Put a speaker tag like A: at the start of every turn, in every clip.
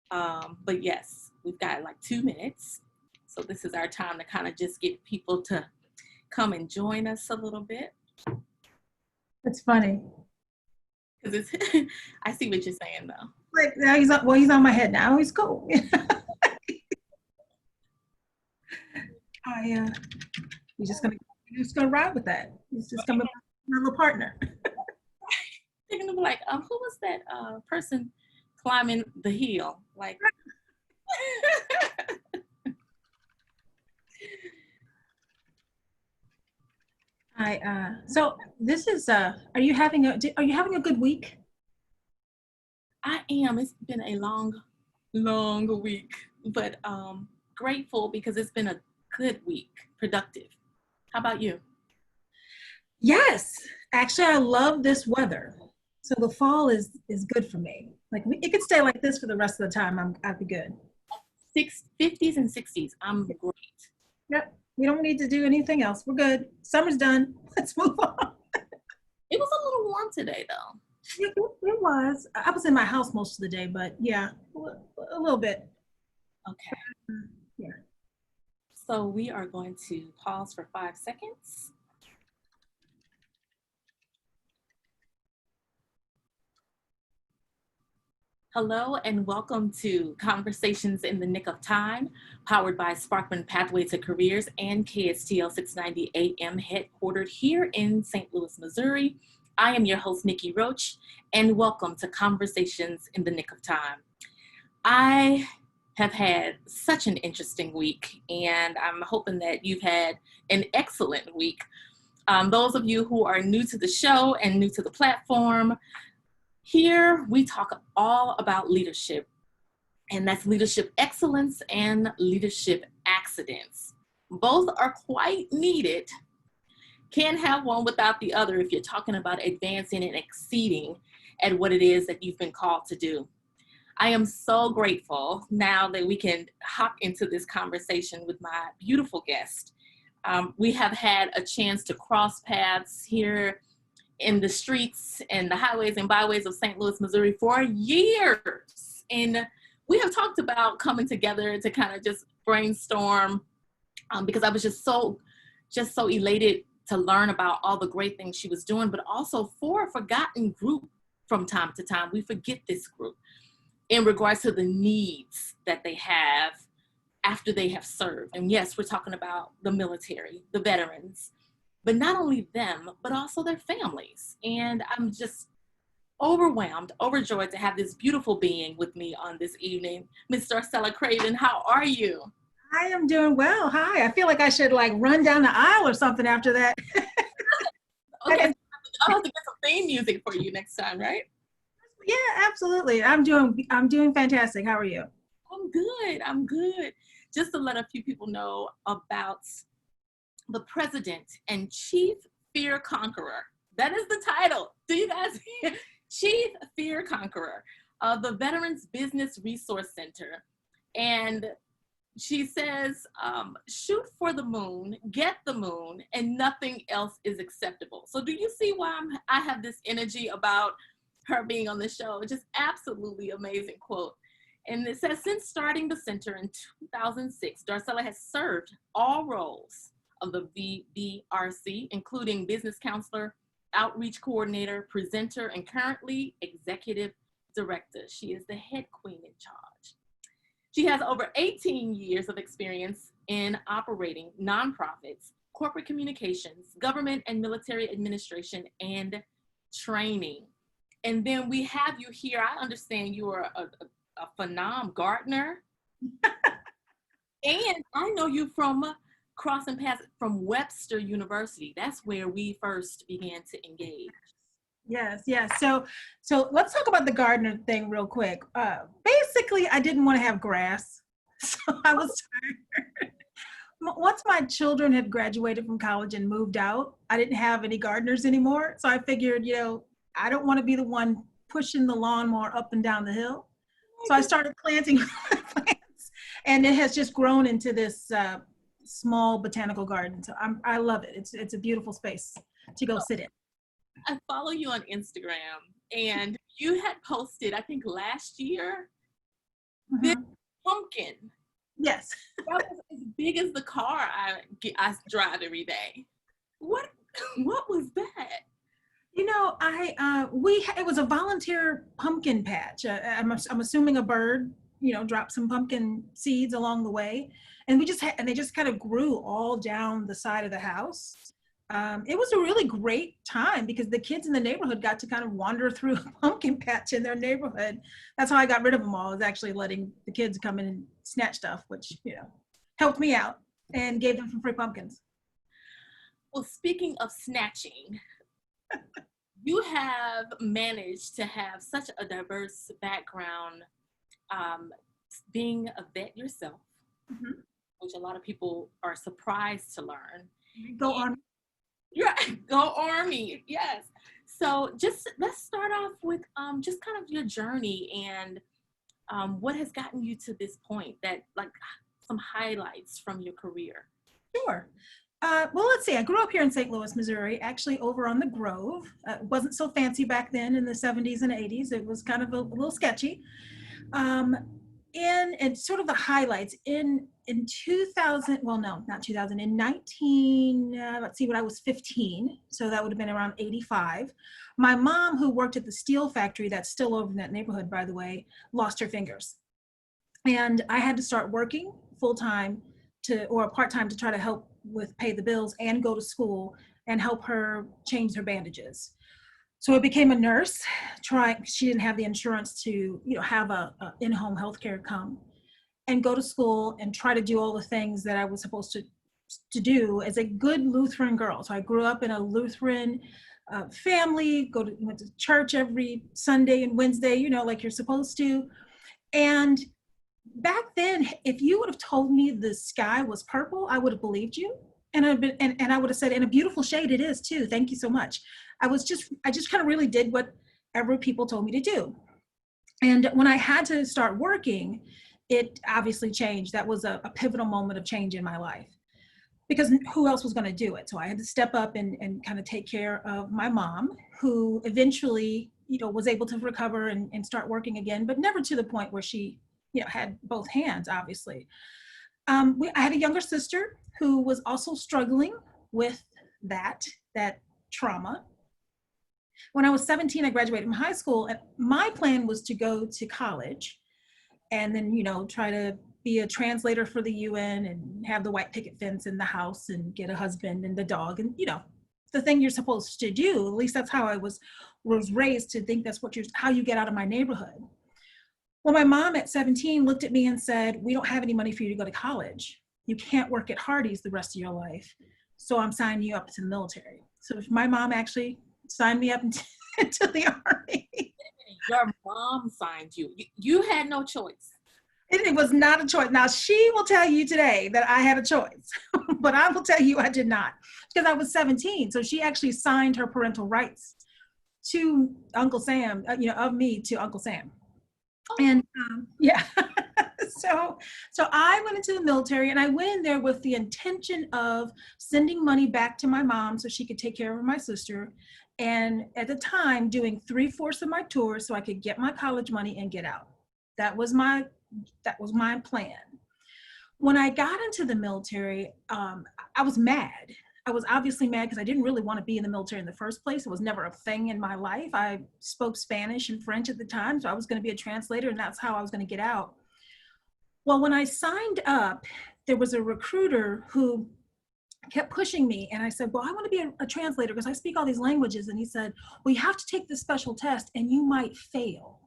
A: But yes, we've got like 2 minutes. So this is our time to kind of just get people to come and join us a little bit.
B: It's funny.
A: Because it's, I see what you're saying though.
B: Like now he's on my head now. He's cool. I he's just gonna ride with that. He's just gonna be my little partner.
A: They're gonna be like, who was that person climbing the hill? Like,
B: So this is are you having a good week?
A: I am. It's been a long week, but grateful because it's been a good week, productive. How about you?
B: Yes, actually, I love this weather. So the fall is good for me. Like it could stay like this for the rest of the time. I'd be good.
A: 50s and 60s. I'm great.
B: Yep. We don't need to do anything else. We're good. Summer's done. Let's move on.
A: It was a little warm today, though.
B: It was. I was in my house most of the day, but yeah, a little bit.
A: Okay.
B: Yeah.
A: So we are going to pause for 5 seconds. Hello and welcome to Conversations in the Nick of Time, powered by Sparkman Pathway to Careers and KSTL 690 AM, headquartered here in St. Louis, Missouri. I am your host, Nikki Roach, and welcome to Conversations in the Nick of Time. I have had such an interesting week, and I'm hoping that you've had an excellent week. Those of you who are new to the show and new to the platform, here we talk all about leadership, and that's leadership excellence and leadership accidents. Both are quite needed. Can't have one without the other if you're talking about advancing and exceeding at what it is that you've been called to do. I am so grateful now that we can hop into this conversation with my beautiful guest. We have had a chance to cross paths here in the streets and the highways and byways of St. Louis, Missouri for years. And we have talked about coming together to kind of just brainstorm because I was just so elated to learn about all the great things she was doing, but also for a forgotten group from time to time. We forget this group in regards to the needs that they have after they have served. And yes, we're talking about the military, the veterans, but not only them, but also their families. And I'm just overwhelmed, overjoyed to have this beautiful being with me on this evening. Miss Darcella Craven, how are you?
B: I am doing well. Hi. I feel like I should like run down the aisle or something after that.
A: Okay, I'll have to get some theme music for you next time, right?
B: Yeah, absolutely. I'm doing fantastic. How are you?
A: I'm good. Just to let a few people know about the President and Chief Fear Conqueror. That is the title. Do you guys hear? Chief Fear Conqueror of the Veterans Business Resource Center. And she says, shoot for the moon, get the moon, and nothing else is acceptable. So do you see why I have this energy about her being on the show? Just absolutely amazing quote. And it says, since starting the center in 2006, Darcella has served all roles of the VBRC, including business counselor, outreach coordinator, presenter, and currently executive director. She is the head queen in charge. She has over 18 years of experience in operating nonprofits, corporate communications, government and military administration, and training. And then we have you here. I understand you are a phenom gardener. And I know you from crossing paths from Webster University. That's where we first began to engage.
B: Yes. So let's talk about the gardener thing real quick. Basically, I didn't want to have grass, so I was tired. Once my children had graduated from college and moved out, I didn't have any gardeners anymore. So I figured, I don't want to be the one pushing the lawnmower up and down the hill. So I started planting plants, and it has just grown into this small botanical garden. So I love it. It's a beautiful space to go sit in.
A: I follow you on Instagram, and you had posted, I think last year, This
B: Mhm.
A: pumpkin
B: Yes.
A: that was as big as the car I drive every day. What what was that?
B: You know, it was a volunteer pumpkin patch. I'm assuming a bird, dropped some pumpkin seeds along the way, and they just kind of grew all down the side of the house. It was a really great time because the kids in the neighborhood got to kind of wander through a pumpkin patch in their neighborhood. That's how I got rid of them all, is actually letting the kids come in and snatch stuff, which, helped me out and gave them some free pumpkins.
A: Well, speaking of snatching, you have managed to have such a diverse background, um, being a vet yourself,
B: Mhm.
A: which a lot of people are surprised to learn.
B: Go on.
A: Yeah, go Army. Yes. So just let's start off with just kind of your journey and what has gotten you to this point, that like some highlights from your career.
B: Sure. Well, let's see. I grew up here in St. Louis, Missouri, actually over on the Grove. It wasn't so fancy back then in the 70s and 80s. It was kind of a little sketchy. Um, and sort of the highlights in 2000, well, no, not 2000, in 19, let's see, when I was 15, so that would have been around 85. My mom, who worked at the steel factory that's still over in that neighborhood, by the way, lost her fingers. And I had to start working full time or part time to try to help with pay the bills and go to school and help her change her bandages. So I became a nurse. She didn't have the insurance to, have a in-home healthcare come and go to school and try to do all the things that I was supposed to do as a good Lutheran girl. So I grew up in a Lutheran family, went to church every Sunday and Wednesday, like you're supposed to. And back then, if you would have told me the sky was purple, I would have believed you. And I would have said, in a beautiful shade it is too. Thank you so much. I just kind of really did whatever people told me to do. And when I had to start working, it obviously changed. That was a pivotal moment of change in my life because who else was going to do it? So I had to step up and kind of take care of my mom, who eventually, was able to recover and start working again, but never to the point where she, had both hands, obviously. I had a younger sister who was also struggling with that trauma. When I was 17, I graduated from high school, and my plan was to go to college and then, try to be a translator for the UN and have the white picket fence in the house and get a husband and the dog and, the thing you're supposed to do. At least that's how I was raised to think that's how you get out of my neighborhood. Well, my mom at 17 looked at me and said, "We don't have any money for you to go to college. You can't work at Hardee's the rest of your life. So I'm signing you up to the military." So my mom actually signed me up into the Army.
A: Your mom signed you. You had no choice.
B: It was not a choice. Now, she will tell you today that I had a choice, but I will tell you I did not, because I was 17. So she actually signed her parental rights to Uncle Sam, of me to Uncle Sam. And yeah, so I went into the military, and I went in there with the intention of sending money back to my mom so she could take care of my sister. And at the time, doing 3/4 of my tours so I could get my college money and get out. That was my plan. When I got into the military, I was mad. I was obviously mad because I didn't really want to be in the military in the first place. It was never a thing in my life. I spoke Spanish and French at the time, so I was going to be a translator, and that's how I was going to get out. Well, when I signed up, there was a recruiter who kept pushing me, and I said, "Well, I want to be a translator because I speak all these languages." And he said, "Well, you have to take this special test and you might fail."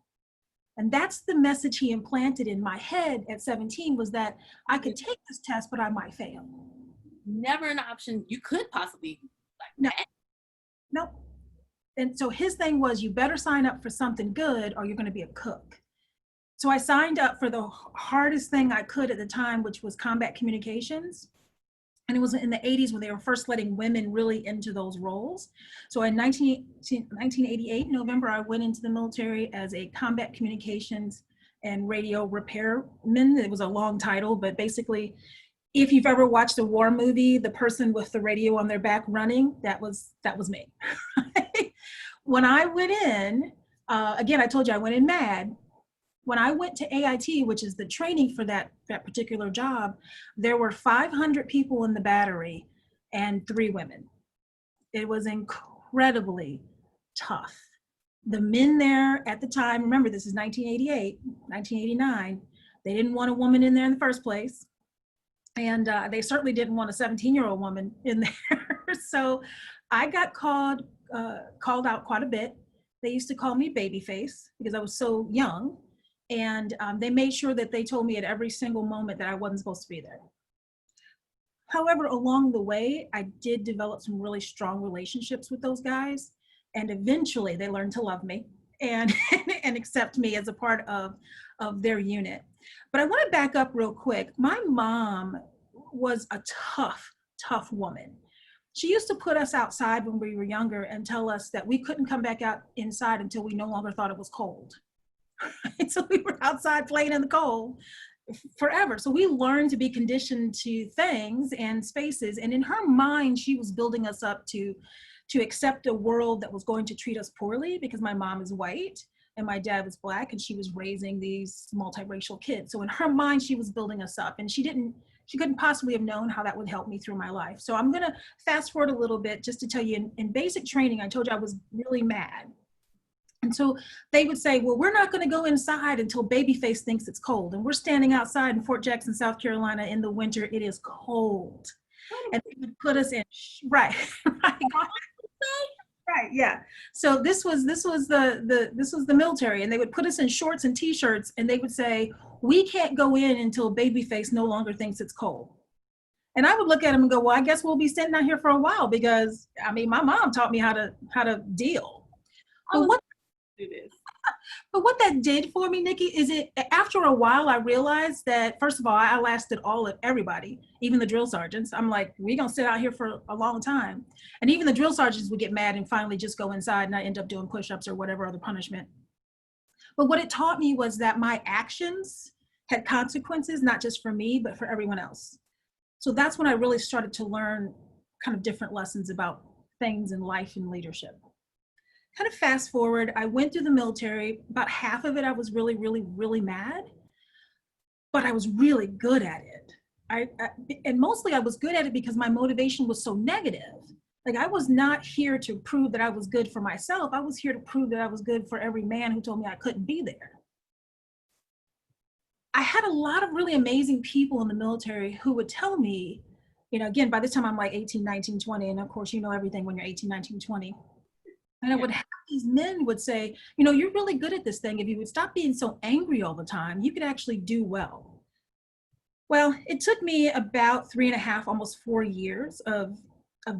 B: And that's the message he implanted in my head at 17, was that I could take this test, but I might fail.
A: Never an option. You could possibly
B: No, no. And so his thing was, you better sign up for something good or you're going to be a cook. So I signed up for the hardest thing I could at the time, which was combat communications. And it was in the 80s when they were first letting women really into those roles. So in 1988, November, I went into the military as a combat communications and radio repairman. It was a long title, but basically, if you've ever watched a war movie, the person with the radio on their back running, that was me. When I went in, again, I told you I went in mad. When I went to AIT, which is the training for that particular job, there were 500 people in the battery and 3 women. It was incredibly tough. The men there at the time, remember this is 1988, 1989, they didn't want a woman in there in the first place. And they certainly didn't want a 17-year-old woman in there. So I got called out quite a bit. They used to call me babyface because I was so young. And they made sure that they told me at every single moment that I wasn't supposed to be there. However, along the way, I did develop some really strong relationships with those guys. And eventually they learned to love me and, and accept me as a part of their unit. But I want to back up real quick. My mom was a tough woman. She used to put us outside when we were younger and tell us that we couldn't come back out inside until we no longer thought it was cold. So we were outside playing in the cold forever. So we learned to be conditioned to things and spaces. And in her mind, she was building us up to accept a world that was going to treat us poorly because my mom is white and my dad was Black and she was raising these multiracial kids. So in her mind, she was building us up, and she couldn't possibly have known how that would help me through my life. So I'm gonna fast forward a little bit just to tell you, in basic training, I told you I was really mad. And so they would say, well, we're not going to go inside until Babyface thinks it's cold. And we're standing outside in Fort Jackson, South Carolina in the winter. It is cold. And they would put us in, right. Right, yeah. So this was the military, and they would put us in shorts and t-shirts, and they would say, we can't go in until Babyface no longer thinks it's cold. And I would look at them and go, well, I guess we'll be sitting out here for a while, because I mean, my mom taught me how to deal. But what that did for me, Nikki, is after a while, I realized that, first of all, I lasted everybody, even the drill sergeants. I'm like, we're going to sit out here for a long time. And even the drill sergeants would get mad and finally just go inside, and I end up doing push-ups or whatever other punishment. But what it taught me was that my actions had consequences, not just for me, but for everyone else. So that's when I really started to learn kind of different lessons about things in life and leadership. Kind of fast forward, I went through the military. About half of it, I was really, really, really mad, but I was really good at it. And mostly I was good at it because my motivation was so negative. Like, I was not here to prove that I was good for myself. I was here to prove that I was good for every man who told me I couldn't be there. I had a lot of really amazing people in the military who would tell me, again, by this time I'm like 18, 19, 20, and of course, everything when you're 18, 19, 20. And I would have these men would say, you're really good at this thing. If you would stop being so angry all the time, you could actually do well. Well, it took me about 3.5, almost 4 years of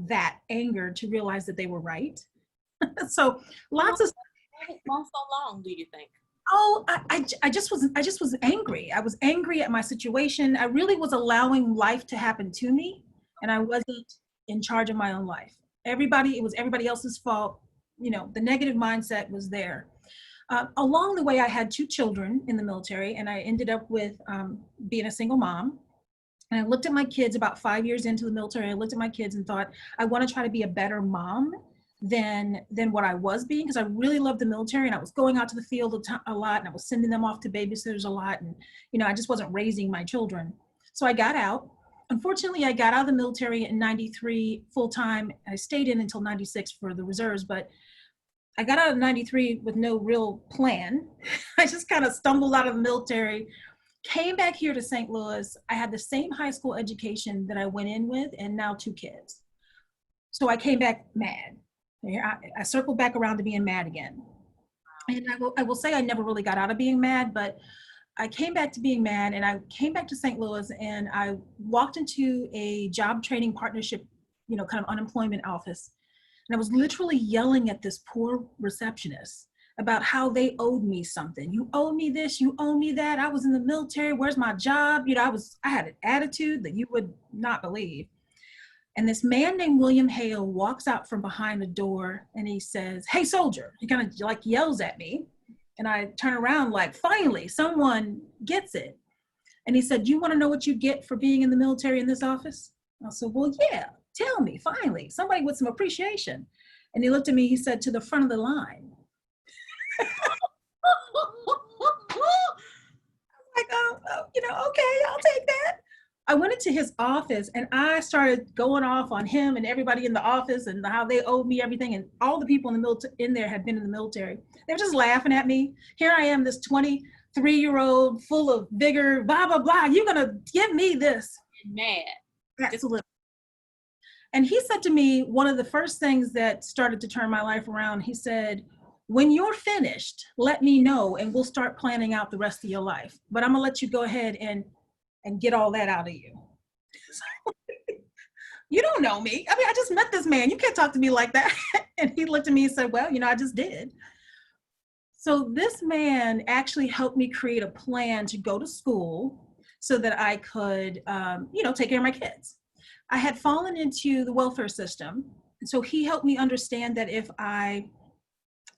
B: that anger to realize that they were right. So lots of.
A: Why so long, do you think?
B: Oh, I just was angry. I was angry at my situation. I really was allowing life to happen to me, and I wasn't in charge of my own life. It was everybody else's fault. The negative mindset was there. Along the way, I had 2 children in the military, and I ended up with being a single mom. And I looked at my kids about 5 years into the military. I looked at my kids and thought, I want to try to be a better mom than what I was being, because I really loved the military, and I was going out to the field a lot, and I was sending them off to babysitters a lot, and I just wasn't raising my children. So I got out. Unfortunately, I got out of the military in 93 full-time. I stayed in until 96 for the reserves, but I got out of 93 with no real plan. I just kind of stumbled out of the military, came back here to St. Louis. I had the same high school education that I went in with, and now 2 kids. So I came back mad. I circled back around to being mad again. And I will say I never really got out of being mad, but I came back to being mad, and I came back to St. Louis, and I walked into a job training partnership, kind of unemployment office. And I was literally yelling at this poor receptionist about how they owed me something. You owe me this, you owe me that. I was in the military, where's my job? I had an attitude that you would not believe. And this man named William Hale walks out from behind the door, and he says, "Hey, soldier." He kind of like yells at me. And I turn around like, finally, someone gets it. And he said, "You want to know what you get for being in the military in this office?" I said, "Well, yeah, tell me, finally, somebody with some appreciation." And he looked at me, he said, "To the front of the line." like, okay, I'll take that. I went into his office and I started going off on him and everybody in the office and how they owed me everything. And all the people in there had been in the military. They were just laughing at me. Here I am, this 23-year-old full of vigor, blah, blah, blah. You're going to give me this.
A: Mad.
B: Absolutely. And he said to me, one of the first things that started to turn my life around, he said, when you're finished, let me know and we'll start planning out the rest of your life. But I'm going to let you go ahead and get all that out of you. So, you don't know me. I mean, I just met this man. You can't talk to me like that. And he looked at me and said, well, I just did. So this man actually helped me create a plan to go to school so that I could, take care of my kids. I had fallen into the welfare system. And so he helped me understand that if I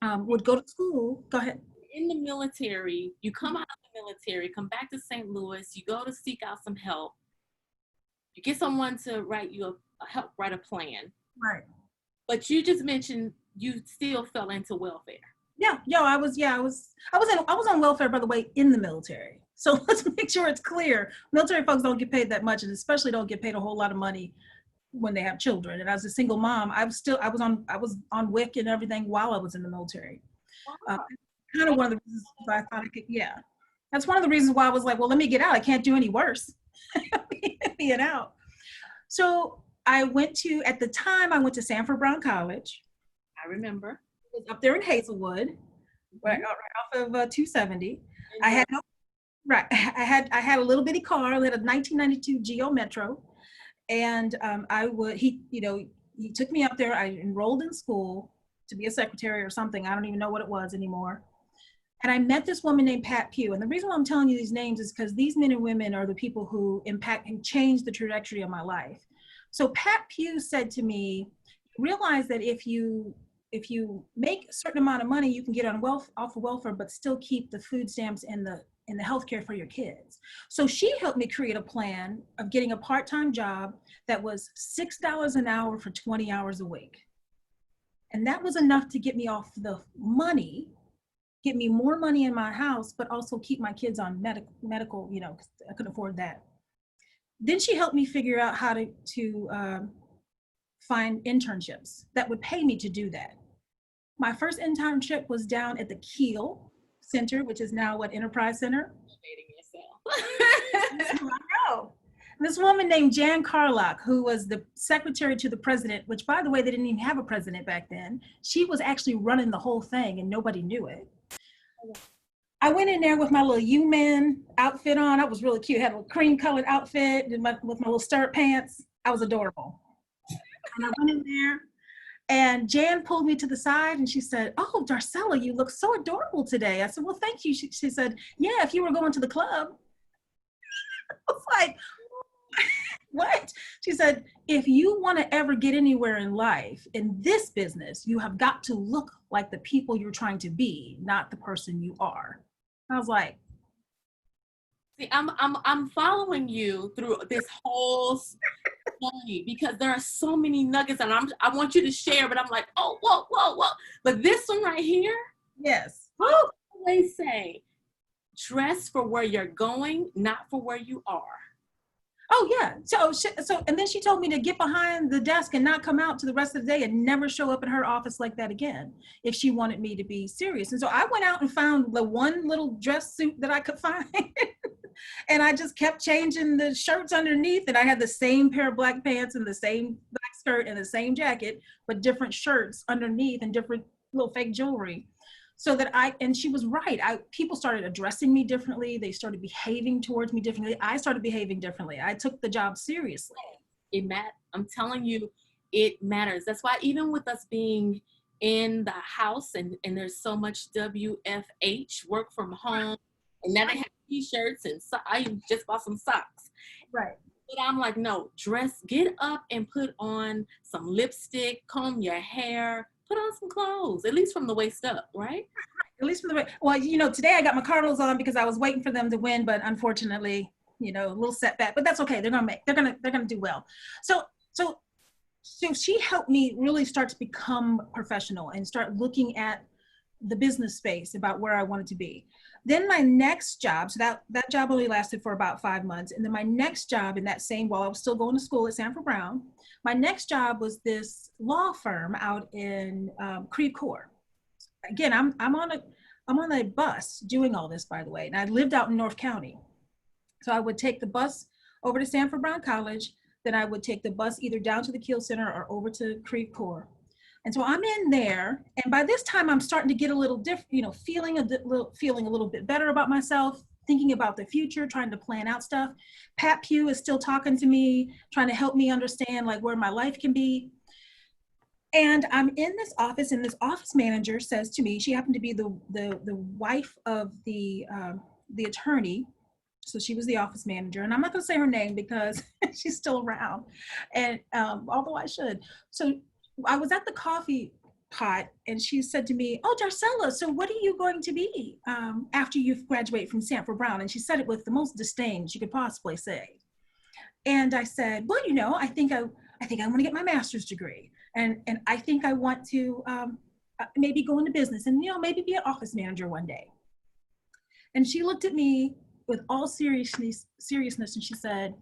B: would go to school, go ahead.
A: In the military, you come out of the military, come back to St. Louis, you go to seek out some help. You get someone to help write a plan.
B: Right.
A: But you just mentioned you still fell into welfare.
B: I was on welfare, by the way, in the military. So let's make sure it's clear. Military folks don't get paid that much, and especially don't get paid a whole lot of money when they have children. And as a single mom, I was on WIC and everything while I was in the military.
A: Wow.
B: Kind of one of the reasons why I thought I could, that's one of the reasons why I was like, well, let me get out. I can't do any worse. Get out. So at the time I went to Sanford Brown College.
A: I remember.
B: It was up there in Hazelwood, right off of 270. I had a little bitty car. I had a 1992 Geo Metro. And he took me up there. I enrolled in school to be a secretary or something. I don't even know what it was anymore. And I met this woman named Pat Pugh. And the reason why I'm telling you these names is because these men and women are the people who impact and change the trajectory of my life. So Pat Pugh said to me, realize that if you make a certain amount of money, you can get off of welfare, but still keep the food stamps and the healthcare for your kids. So she helped me create a plan of getting a part-time job that was $6 an hour for 20 hours a week. And that was enough to get me off the money, get me more money in my house, but also keep my kids on medical, because I couldn't afford that. Then she helped me figure out how to find internships that would pay me to do that. My first internship was down at the Keel Center, which is now Enterprise Center. I know. This woman named Jan Carlock, who was the secretary to the president, which, by the way, they didn't even have a president back then. She was actually running the whole thing and nobody knew it. I went in there with my little U-Man outfit on. I was really cute. I had a cream colored outfit with my little stirrup pants. I was adorable. And I went in there and Jan pulled me to the side and she said, oh, Darcella, you look so adorable today. I said, well, thank you. She said, yeah, if you were going to the club. I was like, what? She said, if you want to ever get anywhere in life, in this business, you have got to look like the people you're trying to be, not the person you are. I was like,
A: see, I'm following you through this whole journey because there are so many nuggets and I want you to share, but I'm like, oh, whoa. But this one right here,
B: yes.
A: I always say, dress for where you're going, not for where you are.
B: Oh yeah. So, and then she told me to get behind the desk and not come out to the rest of the day and never show up in her office like that again if she wanted me to be serious. And so I went out and found the one little dress suit that I could find. And I just kept changing the shirts underneath, and I had the same pair of black pants and the same black skirt and the same jacket, but different shirts underneath and different little fake jewelry. So that and she was right. People started addressing me differently. They started behaving towards me differently. I started behaving differently. I took the job seriously.
A: I'm telling you, it matters. That's why even with us being in the house and there's so much WFH, work from home, and now they have t-shirts and I just bought some socks.
B: Right.
A: But I'm like, no, get up and put on some lipstick, comb your hair, put on some clothes, at least from the waist up, right?
B: At least from the waist. Well, today I got my Cardinals on because I was waiting for them to win, but unfortunately, a little setback. But that's okay. They're gonna do well. So she helped me really start to become professional and start looking at the business space about where I wanted to be. Then my next job, so that job only lasted for about 5 months. And then my next job in that same, while I was still going to school at Sanford Brown, my next job was this law firm out in Creve Coeur. Again, I'm on a bus doing all this, by the way, and I lived out in North County. So I would take the bus over to Sanford Brown College, then I would take the bus either down to the Kiel Center or over to Creve Coeur. And so I'm in there, and by this time I'm starting to get a little different, feeling a little bit better about myself, thinking about the future, trying to plan out stuff. Pat Pugh is still talking to me, trying to help me understand like where my life can be. And I'm in this office, and this office manager says to me, she happened to be the wife of the attorney. So she was the office manager, and I'm not going to say her name because she's still around, and although I should. So I was at the coffee pot, and she said to me, "Oh, Darcella, so what are you going to be after you graduate from Sanford Brown?" And she said it with the most disdain she could possibly say. And I said, "Well, I think I want to get my master's degree, and I think I want to maybe go into business, and maybe be an office manager one day." And she looked at me with all seriousness, and she said,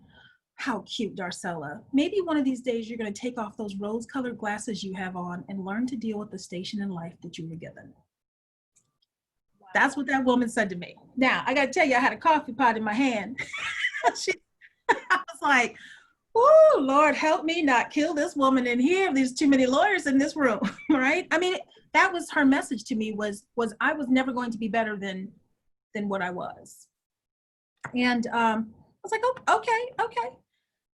B: "How cute, Darcella. Maybe one of these days you're going to take off those rose-colored glasses you have on and learn to deal with the station in life that you were given." Wow. That's what that woman said to me. Now, I got to tell you, I had a coffee pot in my hand. I was like, "Oh, Lord, help me not kill this woman in here. There's too many lawyers in this room," right? I mean, that was her message to me was I was never going to be better than what I was. And I was like, "Oh, okay."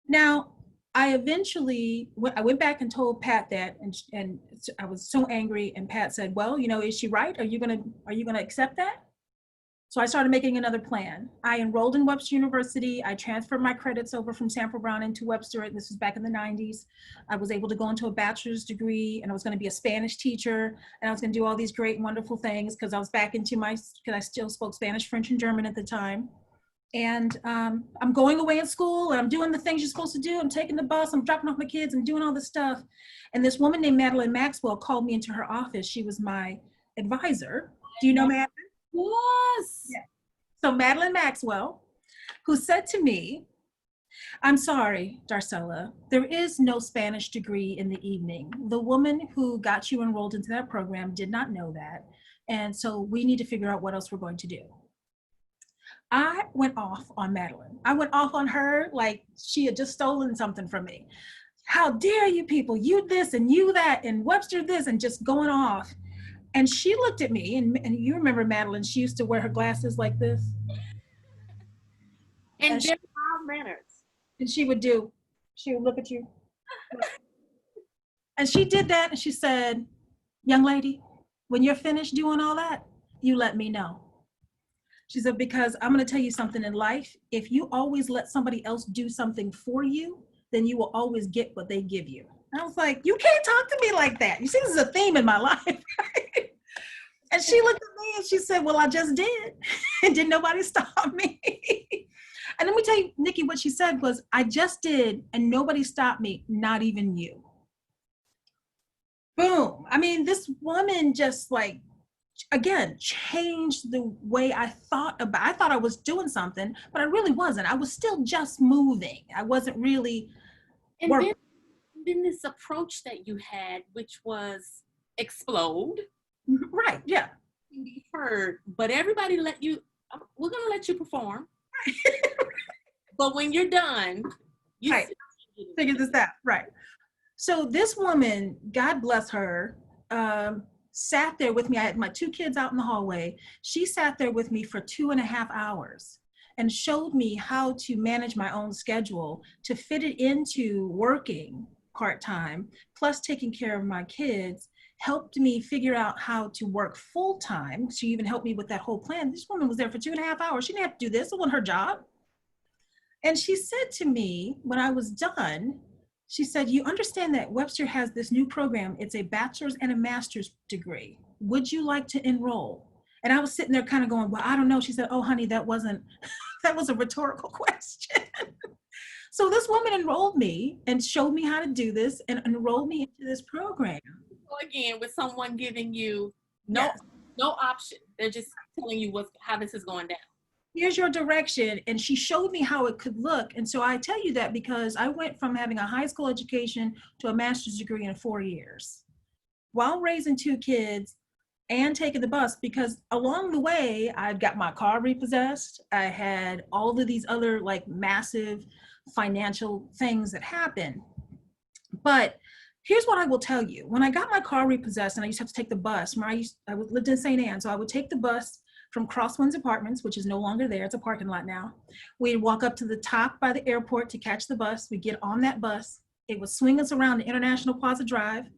B: Now, I went back and told Pat that, and I was so angry. And Pat said, "Well, is she right? Are you gonna accept that?" So I started making another plan. I enrolled in Webster University. I transferred my credits over from Sanford Brown into Webster. This was back in the 90s. I was able to go into a bachelor's degree, and I was going to be a Spanish teacher, and I was going to do all these great, wonderful things because I was back into because I still spoke Spanish, French, and German at the time. And I'm going away in school, and I'm doing the things you're supposed to do. I'm taking the bus, I'm dropping off my kids, I'm doing all this stuff. And this woman named Madeline Maxwell called me into her office. She was my advisor. Do you know Madeline?
A: Yes.
B: Yeah. So Madeline Maxwell, who said to me, "I'm sorry, Darcella, there is no Spanish degree in the evening. The woman who got you enrolled into that program did not know that. And so we need to figure out what else we're going to do." I went off on Madeline. I went off on her like she had just stolen something from me. "How dare you people, you this and you that, and Webster this," and just going off. And she looked at me, and you remember Madeline, she used to wear her glasses like this.
A: And very mild manners.
B: And she would look at you. And she did that, and she said, "Young lady, when you're finished doing all that, you let me know." She said, "Because I'm going to tell you something in life. If you always let somebody else do something for you, then you will always get what they give you." And I was like, "You can't talk to me like that. You see, this is a theme in my life." Right? And she looked at me and she said, "Well, I just did. And didn't nobody stop me." And let me tell you, Nikki, what she said was, "I just did, and nobody stopped me, not even you." Boom. I mean, this woman just again, changed the way I thought I was doing something, but I really wasn't. I was still just moving. I wasn't really working.
A: And then this approach that you had, which was explode.
B: Right, yeah.
A: Be heard, but everybody we're going to let you perform. But when you're done, you
B: right. Figure this out. Right. So this woman, God bless her, sat there with me. I had my 2 kids out in the hallway. She sat there with me for 2.5 hours and showed me how to manage my own schedule to fit it into working part-time, plus taking care of my kids, helped me figure out how to work full-time. She even helped me with that whole plan. This woman was there for 2.5 hours. She didn't have to do this. It wasn't her job. And she said to me when I was done, she said, "You understand that Webster has this new program. It's a bachelor's and a master's degree. Would you like to enroll?" And I was sitting there kind of going, "Well, I don't know." She said, "Oh, honey, that was a rhetorical question." So this woman enrolled me and showed me how to do this and enrolled me into this program.
A: So again, with someone giving you no option. They're just telling you how this is going down.
B: Here's your direction. And she showed me how it could look. And so I tell you that because I went from having a high school education to a master's degree in 4 years while raising 2 kids and taking the bus, because along the way, I got my car repossessed. I had all of these other like massive financial things that happened. But here's what I will tell you. When I got my car repossessed and I used to have to take the bus, I lived in St. Anne, so I would take the bus from Crosswinds Apartments, which is no longer there. It's a parking lot now. We'd walk up to the top by the airport to catch the bus. We'd get on that bus. It would swing us around the International Plaza Drive.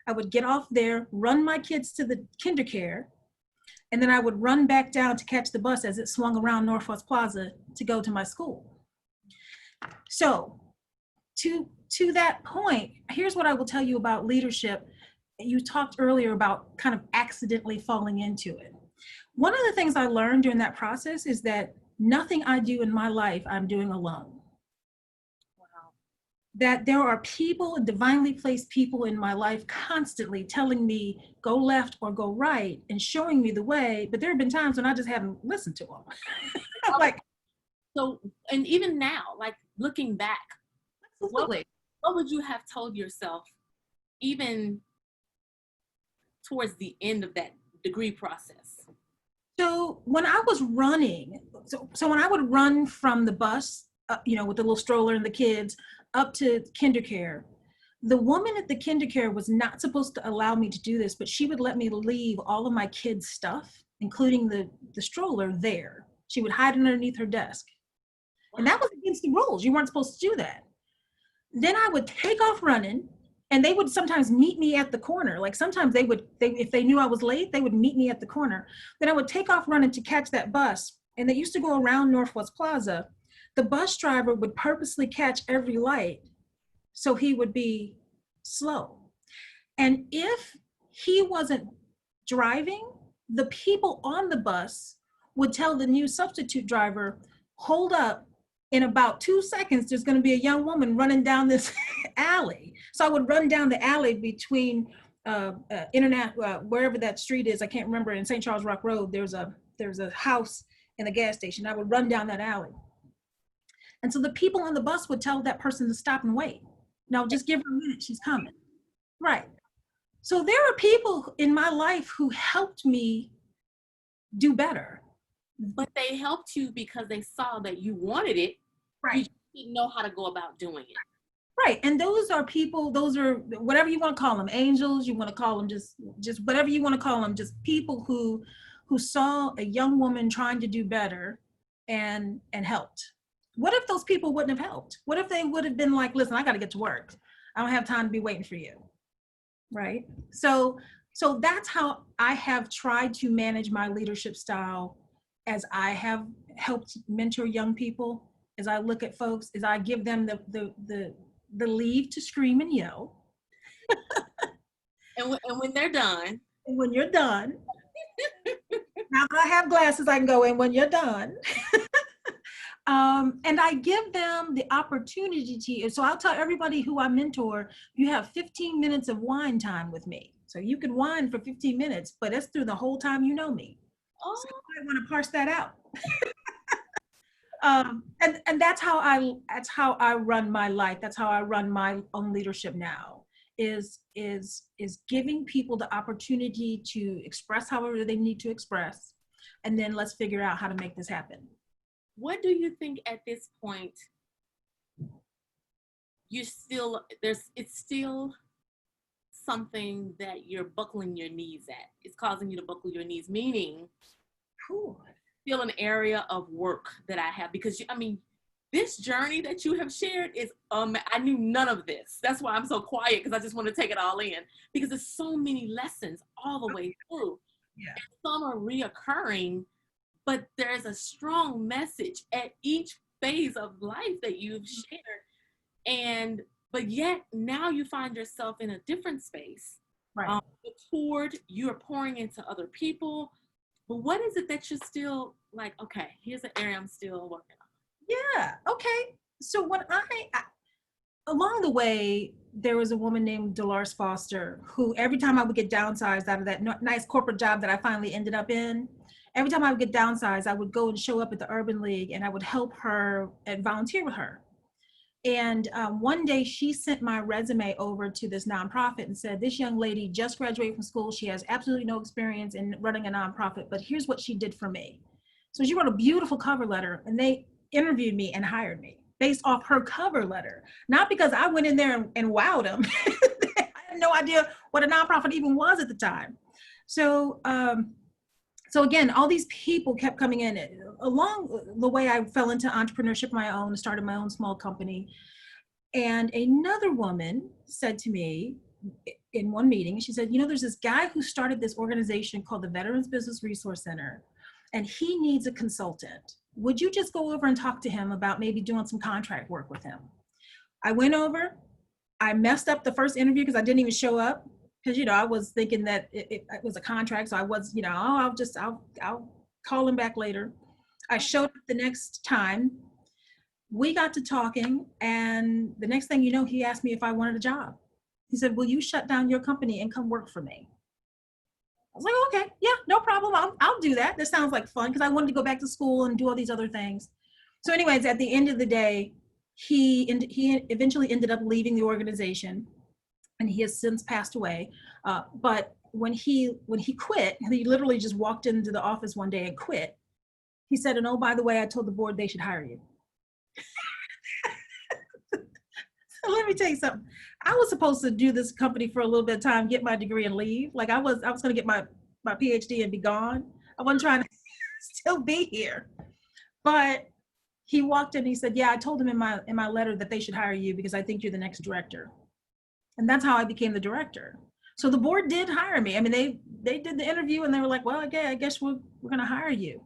B: I would get off there, run my kids to the kinder care, and then I would run back down to catch the bus as it swung around Northwest Plaza to go to my school. So to that point, here's what I will tell you about leadership. You talked earlier about kind of accidentally falling into it. One of the things I learned during that process is that nothing I do in my life, I'm doing alone.
A: Wow.
B: That there are people, divinely placed people in my life constantly telling me, go left or go right, and showing me the way. But there have been times when I just haven't listened to them. Like,
A: so, and even now, like looking back,
B: absolutely.
A: What would you have told yourself even towards the end of that degree process?
B: So when I was running, so when I would run from the bus, with the little stroller and the kids up to kinder care, the woman at the kinder care was not supposed to allow me to do this, but she would let me leave all of my kids' stuff, including the stroller there. She would hide it underneath her desk. Wow. And that was against the rules. You weren't supposed to do that. Then I would take off running, and they would sometimes meet me at the corner. Like sometimes if they knew I was late, they would meet me at the corner. Then I would take off running to catch that bus. And they used to go around Northwest Plaza. The bus driver would purposely catch every light so he would be slow. And if he wasn't driving, the people on the bus would tell the new substitute driver, hold up, in about 2 seconds, there's going to be a young woman running down this alley. So I would run down the alley between wherever that street is. I can't remember. In St. Charles Rock Road, there's a house and a gas station. I would run down that alley. And so the people on the bus would tell that person to stop and wait. No, just give her a minute. She's coming. Right. So there are people in my life who helped me do better.
A: But they helped you because they saw that you wanted it.
B: Right.
A: You just didn't know how to go about doing it.
B: Right. And those are people, those are whatever you want to call them, angels, you want to call them just whatever you want to call them, just people who saw a young woman trying to do better and helped. What if those people wouldn't have helped? What if they would have been like, listen, I got to get to work. I don't have time to be waiting for you. Right. So that's how I have tried to manage my leadership style as I have helped mentor young people, as I look at folks, as I give them the leave to scream and yell.
A: and when they're done.
B: And when you're done. Now that I have glasses, I can go in when you're done. And I give them the opportunity to, so I'll tell everybody who I mentor, you have 15 minutes of wine time with me. So you can whine for 15 minutes, but that's through the whole time you know me. Oh. So I want to parse that out. And that's how I run my life. That's how I run my own leadership now, is giving people the opportunity to express however they need to express. And then let's figure out how to make this happen.
A: What do you think at this point, it's still something that you're buckling your knees at? It's causing you to buckle your knees, meaning still an area of work that I have, because this journey that you have shared is, I knew none of this. That's why I'm so quiet, because I just want to take it all in, because there's so many lessons all the way through. Yeah. And some are reoccurring, but there's a strong message at each phase of life that you've shared. But yet now you find yourself in a different space.
B: Right.
A: You're pouring into other people. But what is it that you're still like, okay, here's an area I'm still working on?
B: Yeah, okay. So when along the way, there was a woman named Dolores Foster, who every time I would get downsized out of that nice corporate job that I finally ended up in, every time I would get downsized, I would go and show up at the Urban League and I would help her and volunteer with her. And one day she sent my resume over to this nonprofit and said, this young lady just graduated from school. She has absolutely no experience in running a nonprofit, but here's what she did for me. So she wrote a beautiful cover letter and they interviewed me and hired me based off her cover letter. Not because I went in there and wowed them. I had no idea what a nonprofit even was at the time. So, so again, all these people kept coming in. Along the way, I fell into entrepreneurship of my own, started my own small company. And another woman said to me in one meeting, she said, you know, there's this guy who started this organization called the Veterans Business Resource Center, and he needs a consultant. Would you just go over and talk to him about maybe doing some contract work with him? I went over, I messed up the first interview because I didn't even show up. Because, you know, I was thinking that it was a contract. So I was, you know, oh, I'll call him back later. I showed up the next time. We got to talking. And the next thing you know, he asked me if I wanted a job. He said, will you shut down your company and come work for me? I was like, okay, yeah, no problem. I'll do that. This sounds like fun because I wanted to go back to school and do all these other things. So anyways, at the end of the day, he eventually ended up leaving the organization. And he has since passed away. But when he quit, he literally just walked into the office one day and quit. He said, and oh, by the way, I told the board they should hire you. So let me tell you something. I was supposed to do this company for a little bit of time, get my degree and leave. Like I was going to get my PhD and be gone. I wasn't trying to still be here. But he walked in and he said, yeah, I told him in my letter that they should hire you because I think you're the next director. And that's how I became the director. So the board did hire me. I mean, they did the interview and they were like, well, okay, I guess we're going to hire you.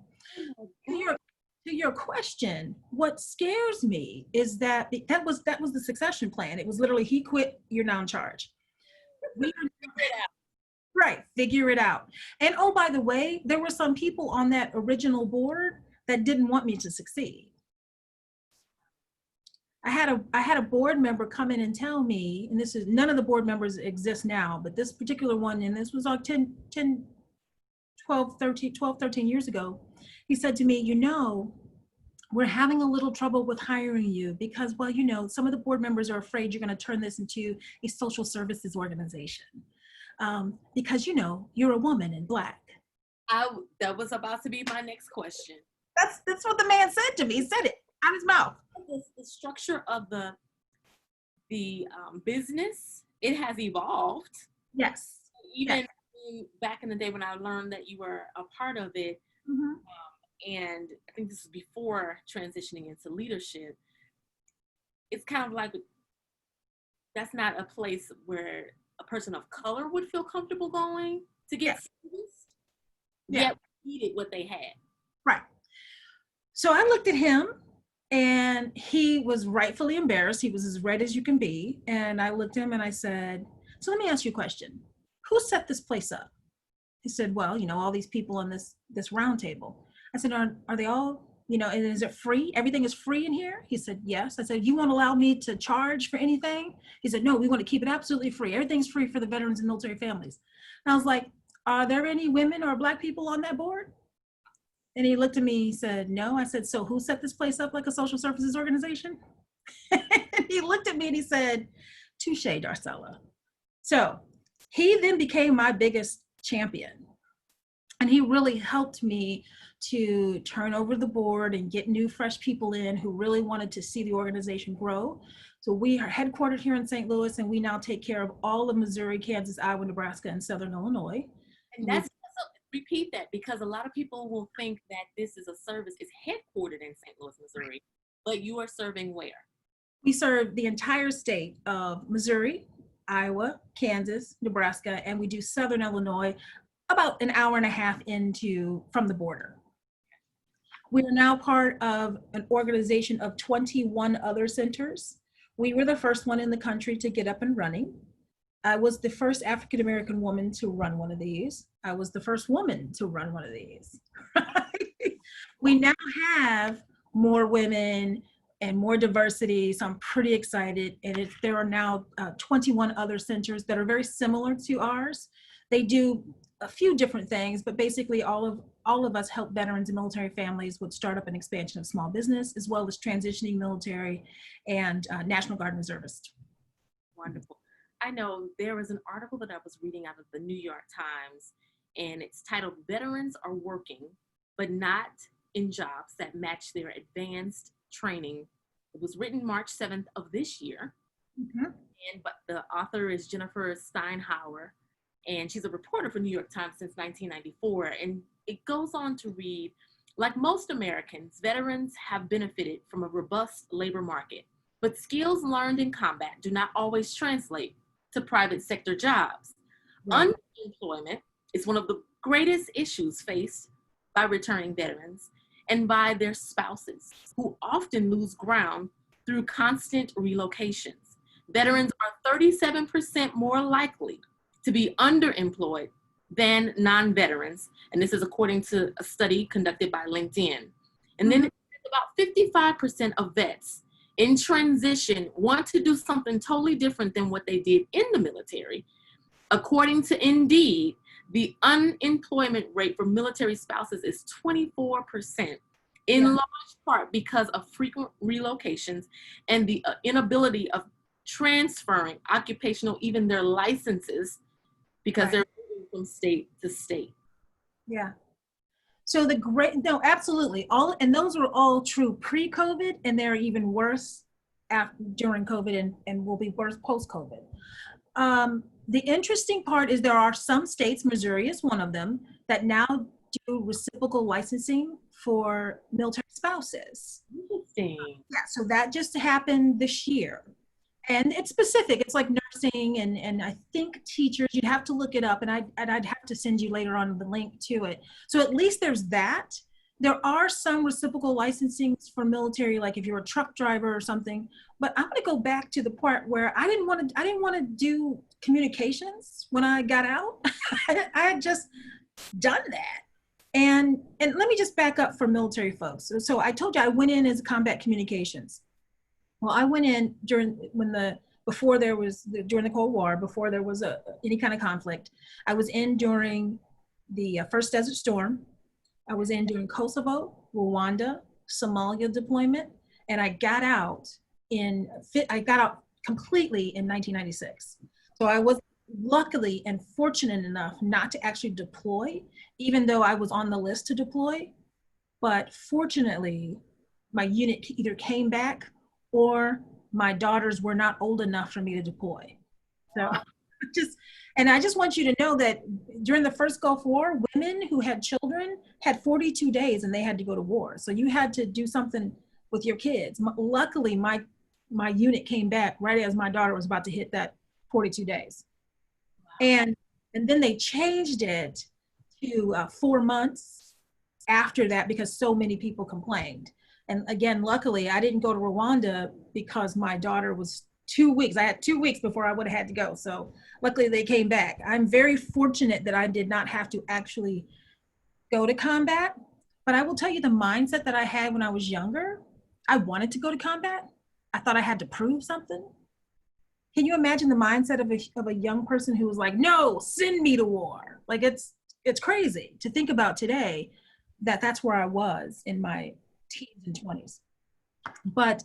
B: To your question, what scares me is that was the succession plan. It was literally, he quit, you're now in charge. Right, figure it out. And oh, by the way, there were some people on that original board that didn't want me to succeed. I had a board member come in and tell me, and this is, none of the board members exist now, but this particular one, and this was like 12, 13 years ago, he said to me, you know, we're having a little trouble with hiring you because, well, you know, some of the board members are afraid you're going to turn this into a social services organization because, you know, you're a woman and Black.
A: That was about to be my next question.
B: That's what the man said to me. He said it out of his mouth.
A: The structure of the business, it has evolved.
B: Yes.
A: Even back in the day when I learned that you were a part of it, and I think this is before transitioning into leadership, it's kind of like that's not a place where a person of color would feel comfortable going to get service. Yet we needed what they had.
B: Right. So I looked at him and he was rightfully embarrassed. He was as red as you can be. And I looked at him and I said, so let me ask you a question. Who set this place up? He said, well, you know, all these people on this round table. I said, are they all, you know, and is it free? Everything is free in here? He said, yes. I said, you won't allow me to charge for anything? He said, no, we want to keep it absolutely free. Everything's free for the veterans and military families. And I was like, are there any women or Black people on that board? And he looked at me, he said, no. I said, so who set this place up like a social services organization? And he looked at me and he said, touche, Darcella. So he then became my biggest champion. And he really helped me to turn over the board and get new, fresh people in who really wanted to see the organization grow. So we are headquartered here in St. Louis, and we now take care of all of Missouri, Kansas, Iowa, Nebraska, and Southern Illinois.
A: And that's, repeat that, because a lot of people will think that this is a service, it's headquartered in St. Louis, Missouri, but you are serving where?
B: We serve the entire state of Missouri, Iowa, Kansas, Nebraska, and we do Southern Illinois, about an hour and a half from the border. We are now part of an organization of 21 other centers. We were the first one in the country to get up and running. I was the first African-American woman to run one of these. I was the first woman to run one of these. We now have more women and more diversity, so I'm pretty excited. And there are now 21 other centers that are very similar to ours. They do a few different things, but basically all of all of us help veterans and military families with startup and expansion of small business, as well as transitioning military and National Guard and Reservist.
A: Wonderful. I know there was an article that I was reading out of the New York Times, and it's titled "Veterans Are Working, but Not in Jobs That Match Their Advanced Training." It was written March 7th of this year.
B: Mm-hmm.
A: But the author is Jennifer Steinhauer, and she's a reporter for New York Times since 1994. And it goes on to read, like most Americans, veterans have benefited from a robust labor market, but skills learned in combat do not always translate to private sector jobs.
B: Right.
A: Unemployment is one of the greatest issues faced by returning veterans and by their spouses, who often lose ground through constant relocations. Veterans are 37% more likely to be underemployed than non-veterans, and this is according to a study conducted by LinkedIn. And then about 55% of vets in transition want to do something totally different than what they did in the military. According to Indeed, the unemployment rate for military spouses is 24%, in large part because of frequent relocations and the inability of transferring occupational, even their licenses, because they're moving from state to state.
B: Yeah. So no, absolutely. And those were all true pre-COVID, and they're even worse during COVID and will be worse post-COVID. The interesting part is there are some states, Missouri is one of them, that now do reciprocal licensing for military spouses.
A: Interesting.
B: Yeah, so that just happened this year. And it's specific. It's like nursing and I think teachers. You'd have to look it up, and I'd have to send you later on the link to it. So at least there's that. There are some reciprocal licensings for military, like if you're a truck driver or something. But I'm going to go back to the part where I didn't want to do communications when I got out. I had just done that. And let me just back up for military folks. So I told you I went in as combat communications. Well, I went in during the Cold War, before there was any kind of conflict. I was in during the first Desert Storm. I was in during Kosovo, Rwanda, Somalia deployment, and I got out completely in 1996. So I was luckily and fortunate enough not to actually deploy, even though I was on the list to deploy. But fortunately, my unit either came back or my daughters were not old enough for me to deploy. So I just want you to know that during the first Gulf War, women who had children had 42 days and they had to go to war. So you had to do something with your kids. Luckily, my unit came back right as my daughter was about to hit that 42 days. And then they changed it to 4 months after that because so many people complained. And again, luckily, I didn't go to Rwanda because my daughter was 2 weeks. I had 2 weeks before I would have had to go. So luckily they came back. I'm very fortunate that I did not have to actually go to combat. But I will tell you the mindset that I had when I was younger, I wanted to go to combat. I thought I had to prove something. Can you imagine the mindset of a young person who was like, no, send me to war? Like it's crazy to think about today that's where I was in my teens and 20s. But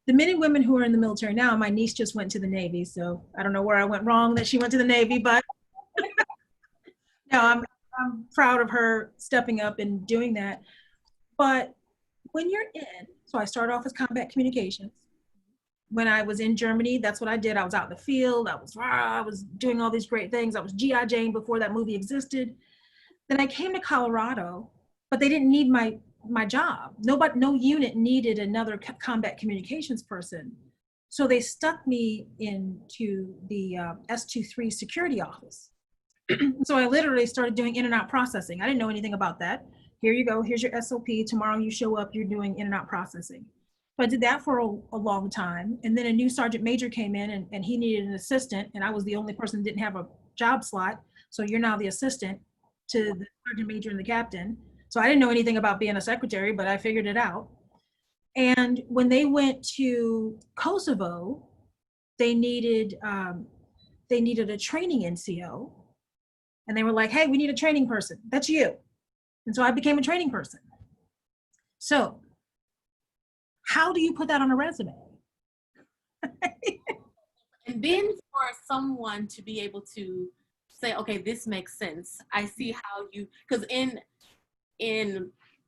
B: the men and women who are in the military now, my niece just went to the Navy, so I don't know where I went wrong that she went to the Navy, but no, I'm proud of her stepping up and doing that. But when you're in, so I started off as combat communications. When I was in Germany, that's what I did. I was out in the field. I was doing all these great things. I was G.I. Jane before that movie existed. Then I came to Colorado, but they didn't need my job. No unit needed another combat communications person. So they stuck me into the S23 security office. So I literally started doing in and out processing. I didn't know anything about that. Here you go, here's your SOP. Tomorrow you show up, you're doing in and out processing. So I did that for a long time. And then a new sergeant major came in and he needed an assistant. And I was the only person that didn't have a job slot. So you're now the assistant to the sergeant major and the captain. So I didn't know anything about being a secretary, but I figured it out. And when they went to Kosovo, they needed a training NCO. And they were like, hey, we need a training person. That's you. And so I became a training person. So how do you put that on a resume?
A: And then for someone to be able to say, okay, this makes sense. I see how you, because in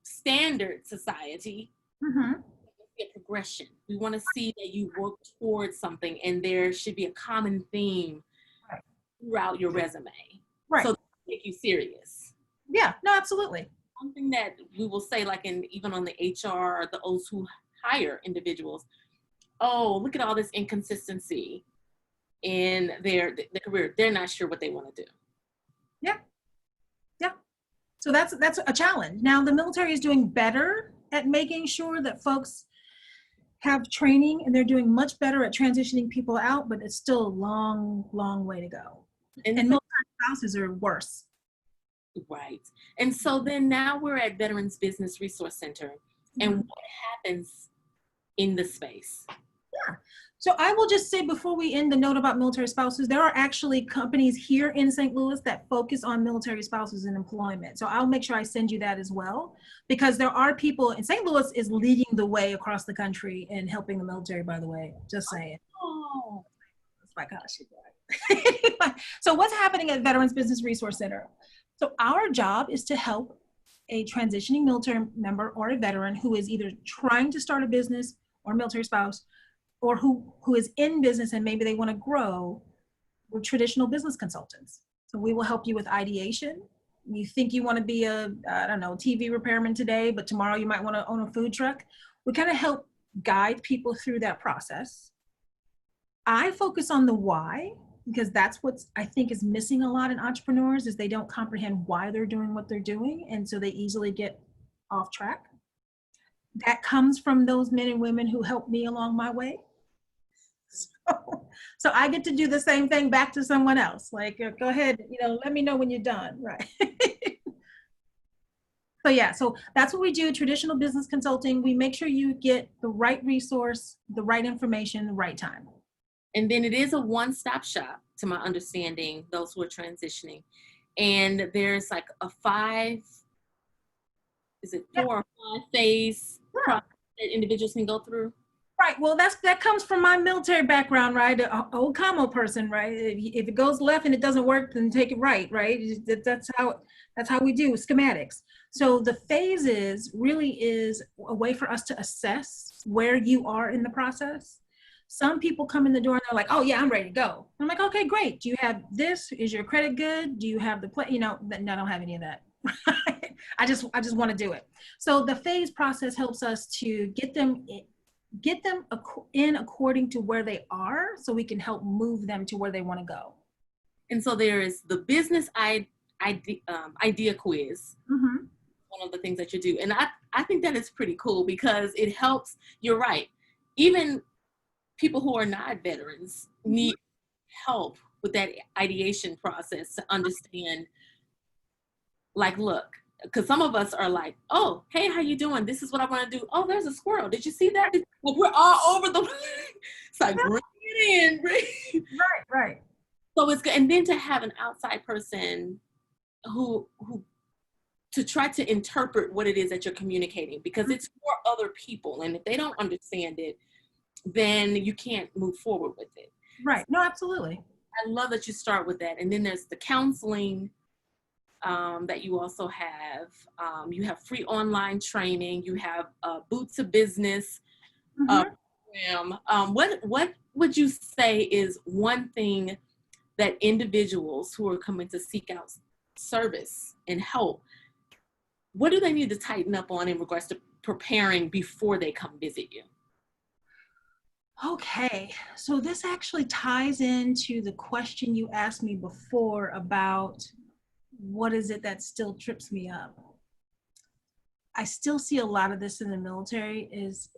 A: standard society,
B: Mm-hmm.
A: a progression. We want to see that you work towards something, and there should be a common theme
B: Right.
A: throughout your resume.
B: Right.
A: So they take you serious.
B: Yeah, no, absolutely.
A: Something that we will say, like even on the HR or those who hire individuals, oh, look at all this inconsistency in their career. They're not sure what they want to do.
B: Yeah. Yeah. So that's a challenge. Now the military is doing better at making sure that folks have training, and they're doing much better at transitioning people out, but it's still a long, long way to go. And
A: so,
B: military spouses are worse.
A: Right. And so then now we're at Veterans Business Resource Center. And what happens in the space?
B: Yeah. So I will just say before we end the note about military spouses, there are actually companies here in St. Louis that focus on military spouses and employment. So I'll make sure I send you that as well, because there are people, and St. Louis is leading the way across the country in helping the military, by the way, just saying.
A: Oh.
B: That's my gosh. So what's happening at Veterans Business Resource Center? So our job is to help a transitioning military member or a veteran who is either trying to start a business or military spouse, or who is in business and maybe they want to grow. We're traditional business consultants. So we will help you with ideation. You think you want to be a, I don't know, TV repairman today, but tomorrow you might want to own a food truck. We kind of help guide people through that process. I focus on the why, because that's what I think is missing a lot in entrepreneurs, is they don't comprehend why they're doing what they're doing. And so they easily get off track. That comes from those men and women who helped me along my way. So I get to do the same thing back to someone else. Like, go ahead, let me know when you're done, right? So yeah, so that's what we do, traditional business consulting. We make sure you get the right resource, the right information, the right time.
A: And then it is a one-stop shop, to my understanding, those who are transitioning. And there's like a 4 or 5 phase process that individuals can go through?
B: Right. Well, that comes from my military background, right? An old commo person, right? If it goes left and it doesn't work, then take it right, right? That's how we do schematics. So the phases really is a way for us to assess where you are in the process. Some people come in the door and they're like, "Oh yeah, I'm ready to go." I'm like, "Okay, great. Do you have this? Is your credit good? Do you have the play?" No, I don't have any of that. I just want to do it. So the phase process helps us to get them in according to where they are, so we can help move them to where they want to go.
A: And so there is the business idea quiz.
B: Mm-hmm.
A: One of the things that you do. And I think that is pretty cool, because it helps, you're right, even people who are not veterans need help with that ideation process to understand, like, look, because some of us are like, oh, hey, how you doing? This is what I want to do. Oh, there's a squirrel. Did you see that? Like, we're all over the place. It's like, bring it in.
B: Right.
A: So it's good. And then to have an outside person who to try to interpret what it is that you're communicating, because it's for other people. And if they don't understand it, then you can't move forward with it.
B: Right. No, absolutely.
A: I love that you start with that. And then there's the counseling that you also have. You have free online training. You have Boots to Business program. What would you say is one thing that individuals who are coming to seek out service and help, what do they need to tighten up on in regards to preparing before they come visit you?
B: Okay, so this actually ties into the question you asked me before about what is it that still trips me up. I still see a lot of this in the military is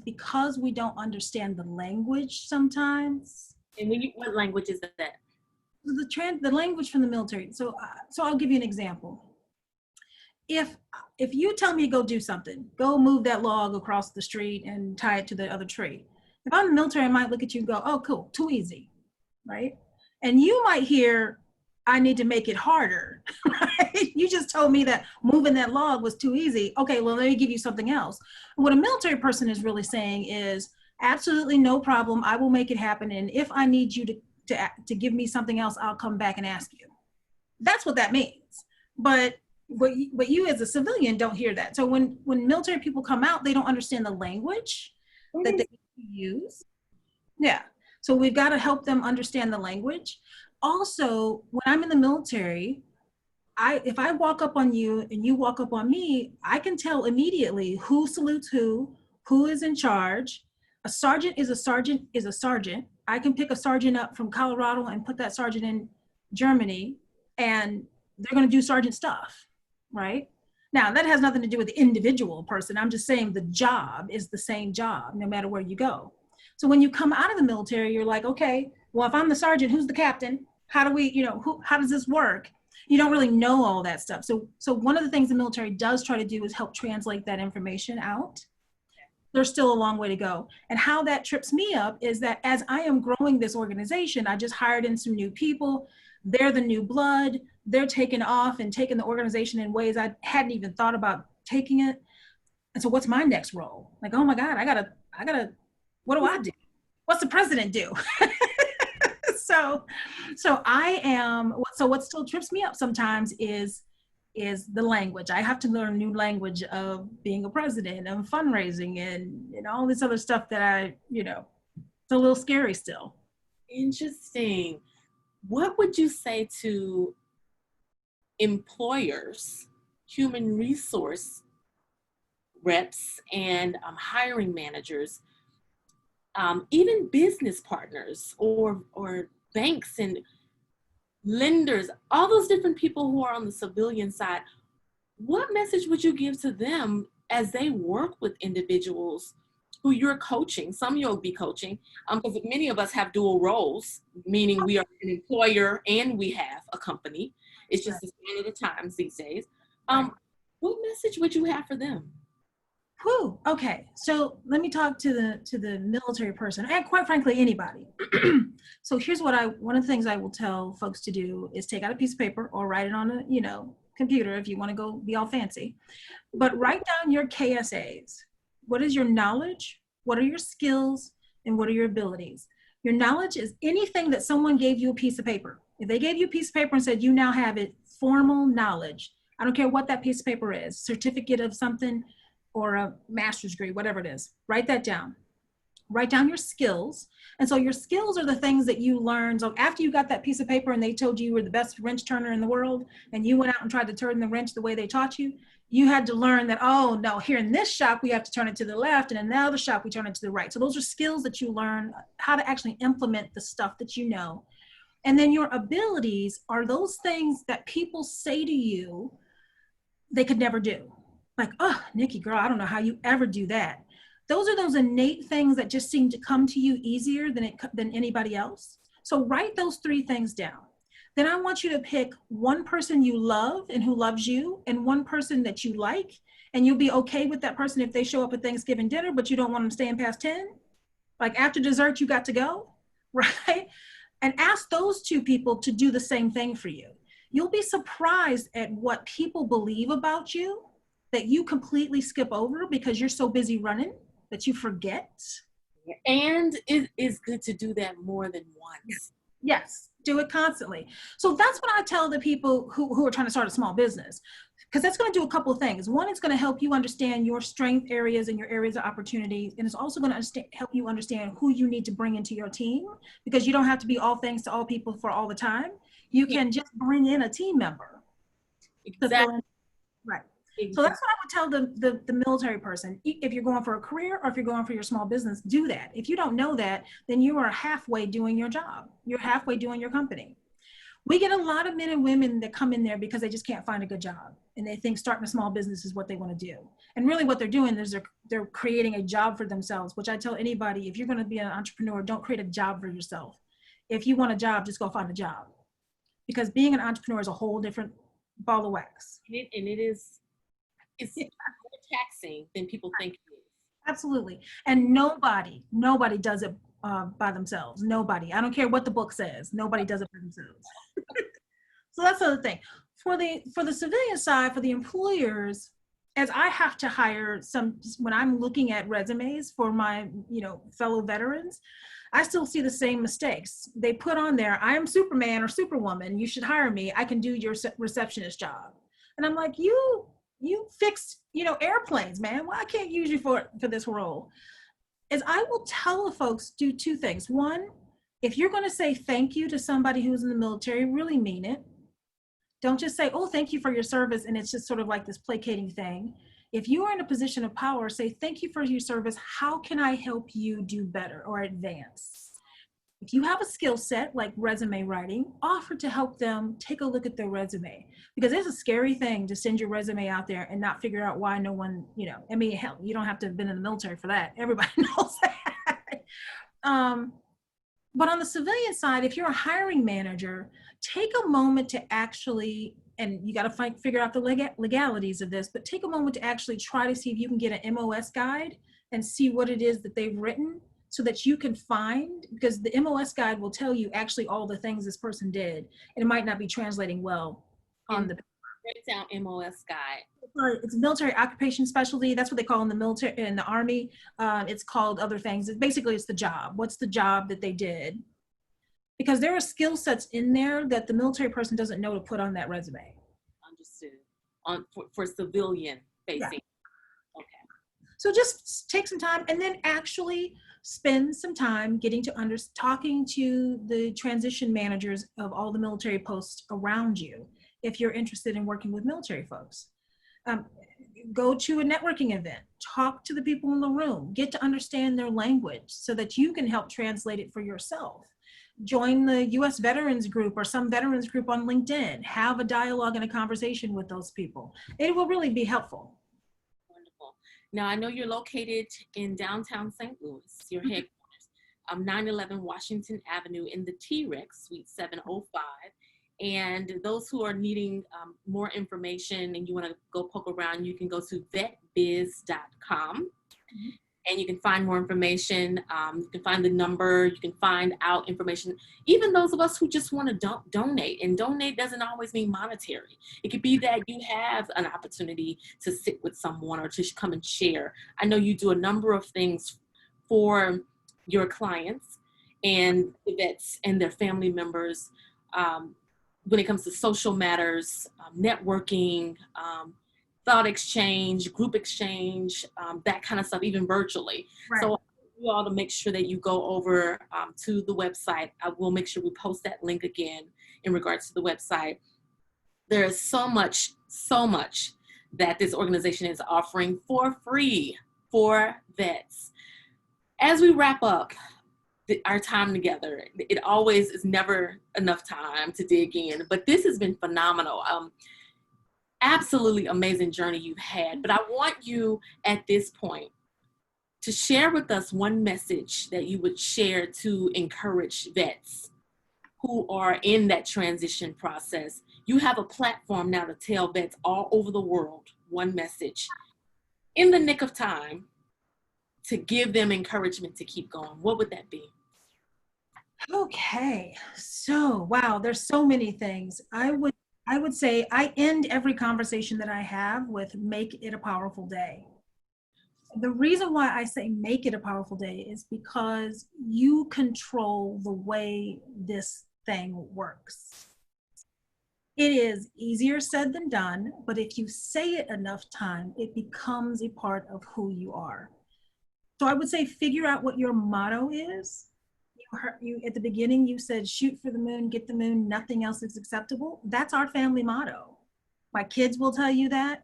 B: because we don't understand the language sometimes.
A: And what language is that?
B: The language from the military. So I'll give you an example. If you tell me to go do something, go move that log across the street and tie it to the other tree. If I'm in the military, I might look at you and go, "Oh, cool, too easy," right? And you might hear, I need to make it harder. Right? You just told me that moving that log was too easy. Okay, well, let me give you something else. What a military person is really saying is absolutely no problem. I will make it happen. And if I need you to give me something else, I'll come back and ask you. That's what that means. But you as a civilian don't hear that. So when military people come out, they don't understand the language that they use. Yeah. So we've got to help them understand the language. Also, when I'm in the military, if I walk up on you and you walk up on me, I can tell immediately who salutes who is in charge. A sergeant is a sergeant is a sergeant. I can pick a sergeant up from Colorado and put that sergeant in Germany, and they're going to do sergeant stuff, right? Now, that has nothing to do with the individual person. I'm just saying the job is the same job no matter where you go. So when you come out of the military, you're like, okay, well, if I'm the sergeant, who's the captain? How do we, how does this work? You don't really know all that stuff. So one of the things the military does try to do is help translate that information out. There's still a long way to go. And how that trips me up is that as I am growing this organization, I just hired in some new people. They're the new blood. They're taking off and taking the organization in ways I hadn't even thought about taking it. And so what's my next role? Like, oh my God, I gotta, what do I do? What's the president do? So what still trips me up sometimes is the language. I have to learn a new language of being a president and fundraising and all this other stuff that it's a little scary still.
A: Interesting. What would you say to employers, human resource reps, and hiring managers, even business partners or banks and lenders, all those different people who are on the civilian side? What message would you give to them as they work with individuals who you're coaching? Some you'll be coaching, because many of us have dual roles, meaning we are an employer and we have a company. It's just a sign of the times these days. What message would you have for them?
B: Whew, okay, so let me talk to the military person, and quite frankly, anybody. So here's one of the things I will tell folks to do is take out a piece of paper or write it on a computer if you want to go be all fancy, but write down your KSAs. What is your knowledge? What are your skills? And what are your abilities? Your knowledge is anything that someone gave you a piece of paper. If they gave you a piece of paper and said you now have it, formal knowledge, I don't care what that piece of paper is, certificate of something, or a master's degree, whatever it is, write that down. Write down your skills. And so your skills are the things that you learned. So after you got that piece of paper and they told you were the best wrench turner in the world, and you went out and tried to turn the wrench the way they taught you, you had to learn that, oh no, here in this shop, we have to turn it to the left, and in the other shop, we turn it to the right. So those are skills that you learn how to actually implement the stuff that you know. And then your abilities are those things that people say to you they could never do. Like, oh, Nikki, girl, I don't know how you ever do that. Those are those innate things that just seem to come to you easier than anybody else. So write those 3 things down. Then I want you to pick one person you love and who loves you, and one person that you like, and you'll be okay with that person if they show up at Thanksgiving dinner, but you don't want them staying past 10. Like after dessert, you got to go, right? And ask those 2 people to do the same thing for you. You'll be surprised at what people believe about you that you completely skip over because you're so busy running that you forget.
A: And it is good to do that more than once.
B: Yes, do it constantly. So that's what I tell the people who are trying to start a small business, because that's going to do a couple of things. One, it's going to help you understand your strength areas and your areas of opportunity. And it's also going to help you understand who you need to bring into your team, because you don't have to be all things to all people for all the time. You can just bring in a team member.
A: Exactly.
B: Right. So that's what I would tell the military person. If you're going for a career or if you're going for your small business, do that. If you don't know that, then you are halfway doing your job. You're halfway doing your company. We get a lot of men and women that come in there because they just can't find a good job. And they think starting a small business is what they want to do. And really what they're doing is they're creating a job for themselves, which I tell anybody, if you're going to be an entrepreneur, don't create a job for yourself. If you want a job, just go find a job. Because being an entrepreneur is a whole different ball of wax.
A: It's more taxing than people think it is.
B: Absolutely. And nobody does it by themselves. Nobody. I don't care what the book says. Nobody does it for themselves. So that's the other thing. For the civilian side, for the employers, as I have to hire when I'm looking at resumes for my, fellow veterans, I still see the same mistakes. They put on there, I am Superman or Superwoman. You should hire me. I can do your receptionist job. And I'm like, you fix, airplanes, man. Why I can't use you for this role? Is I will tell the folks do two things. One, if you're going to say thank you to somebody who's in the military, really mean it. Don't just say, oh, thank you for your service. And it's just sort of like this placating thing. If you are in a position of power, say, thank you for your service. How can I help you do better or advance? If you have a skill set like resume writing, offer to help them take a look at their resume, because it's a scary thing to send your resume out there and not figure out why no one, hell, you don't have to have been in the military for that. Everybody knows that. But on the civilian side, if you're a hiring manager, take a moment to actually, and you got to figure out the legalities of this, but take a moment to actually try to see if you can get an MOS guide and see what it is that they've written, so that you can find, because the MOS guide will tell you actually all the things this person did, and it might not be translating well on the
A: break down MOS guide.
B: It's military occupation specialty. That's what they call in the military, in the Army. It's called other things. Basically, it's the job. What's the job that they did? Because there are skill sets in there that the military person doesn't know to put on that resume.
A: Understood. For civilian facing. Yeah. Okay.
B: So just take some time and then actually spend some time talking to the transition managers of all the military posts around you if you're interested in working with military folks. Go to a networking event, talk to the people in the room, get to understand their language so that you can help translate it for yourself. Join the U.S. Veterans Group or some veterans group on LinkedIn. Have a dialogue and a conversation with those people. It will really be helpful.
A: Wonderful. Now, I know you're located in downtown St. Louis, your headquarters, 911 Washington Avenue in the T-Rex, Suite 705. And those who are needing more information and you want to go poke around, you can go to vetbiz.com. And you can find more information. You can find the number. You can find out information. Even those of us who just want to donate. And donate doesn't always mean monetary. It could be that you have an opportunity to sit with someone or to come and share. I know you do a number of things for your clients and the vets and their family members when it comes to social matters, networking, thought exchange, group exchange, that kind of stuff, even virtually. Right. So you all to make sure that you go over to the website. I will make sure we post that link again in regards to the website. There is so much that this organization is offering for free for vets. As we wrap up our time together, it always is never enough time to dig in, but this has been phenomenal. Absolutely amazing journey you've had. But I want you at this point to share with us one message that you would share to encourage vets who are in that transition process. You have a platform now to tell vets all over the world one message in the nick of time to give them encouragement to keep going. What would that be?
B: Okay, so wow, there's so many things. I would say I end every conversation that I have with make it a powerful day. The reason why I say make it a powerful day is because you control the way this thing works. It is easier said than done, but if you say it enough time, it becomes a part of who you are. So I would say figure out what your motto is. You at the beginning, you said, shoot for the moon, get the moon, nothing else is acceptable. That's our family motto. My kids will tell you that.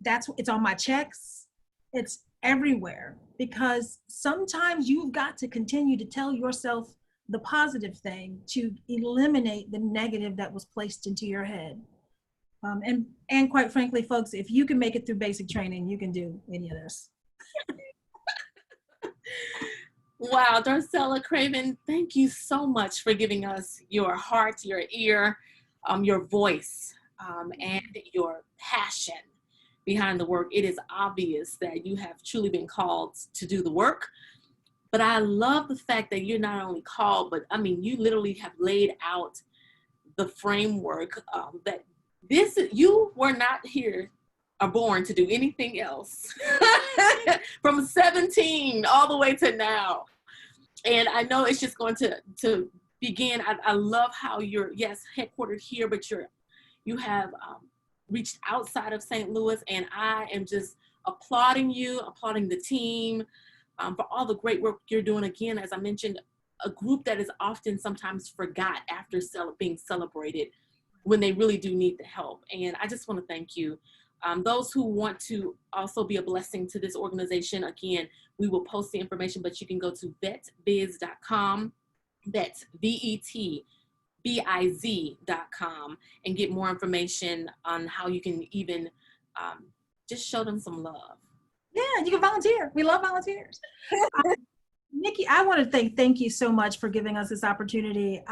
B: It's on my checks. It's everywhere, because sometimes you've got to continue to tell yourself the positive thing to eliminate the negative that was placed into your head. And quite frankly, folks, if you can make it through basic training, you can do any of this.
A: Wow, Darcella Craven, thank you so much for giving us your heart, your ear, your voice, and your passion behind the work. It is obvious that you have truly been called to do the work, but I love the fact that you're not only called, but I mean, you literally have laid out the framework that you were not here or born to do anything else from 17 all the way to now. And I know it's just going to begin. I love how you're, yes, headquartered here, but you have reached outside of St. Louis, and I am just applauding you, applauding the team for all the great work you're doing. Again, as I mentioned, a group that is often sometimes forgot after being celebrated when they really do need the help. And I just want to thank you. Those who want to also be a blessing to this organization, again, we will post the information, but you can go to vetbiz.com, that's VETBIZ.com, and get more information on how you can even just show them some love.
B: Yeah, you can volunteer. We love volunteers. Nikki, I want to thank you so much for giving us this opportunity.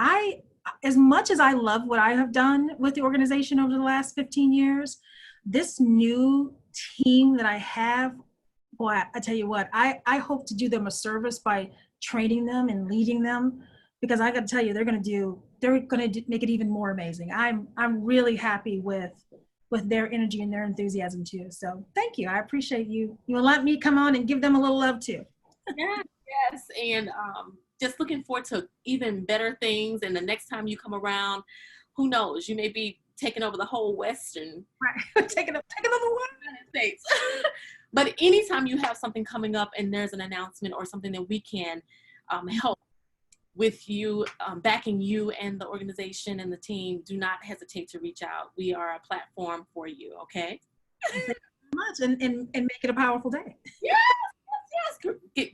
B: As much as I love what I have done with the organization over the last 15 years, this new team that I have, boy, I tell you what, I hope to do them a service by training them and leading them, because I got to tell you, they're going to make it even more amazing. I'm really happy with their energy and their enthusiasm too. So thank you. I appreciate you. You will let me come on and give them a little love too.
A: Yes, and just looking forward to even better things. And the next time you come around, who knows, you may be taking over the whole Western,
B: right? taking over the
A: United States. But anytime you have something coming up and there's an announcement or something that we can help with you, backing you and the organization and the team, do not hesitate to reach out. We are a platform for you, okay?
B: Thank you so much, and make it a powerful day.
A: Yes.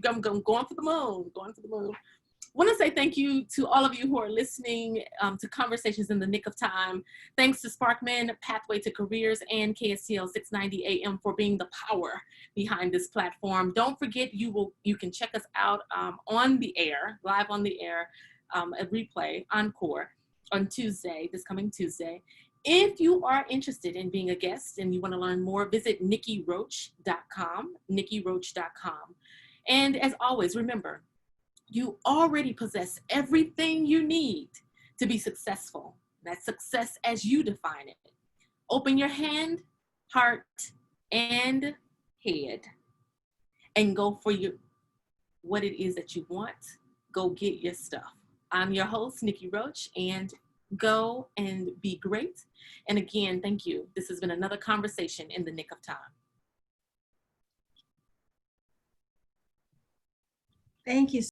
A: I'm going for the moon, I want to say thank you to all of you who are listening to Conversations in the Nick of Time. Thanks to Sparkman, Pathway to Careers, and KSTL 690 AM for being the power behind this platform. Don't forget, you can check us out on the air, live on the air, a replay, encore, on Tuesday, this coming Tuesday. If you are interested in being a guest and you want to learn more, visit NikkiRoach.com, NikkiRoach.com. And as always, remember, you already possess everything you need to be successful. That's success as you define it. Open your hand, heart, and head, and go for what it is that you want. Go get your stuff. I'm your host, Nikki Roach, and go and be great. And again, thank you. This has been another conversation in the nick of time.
B: Thank you.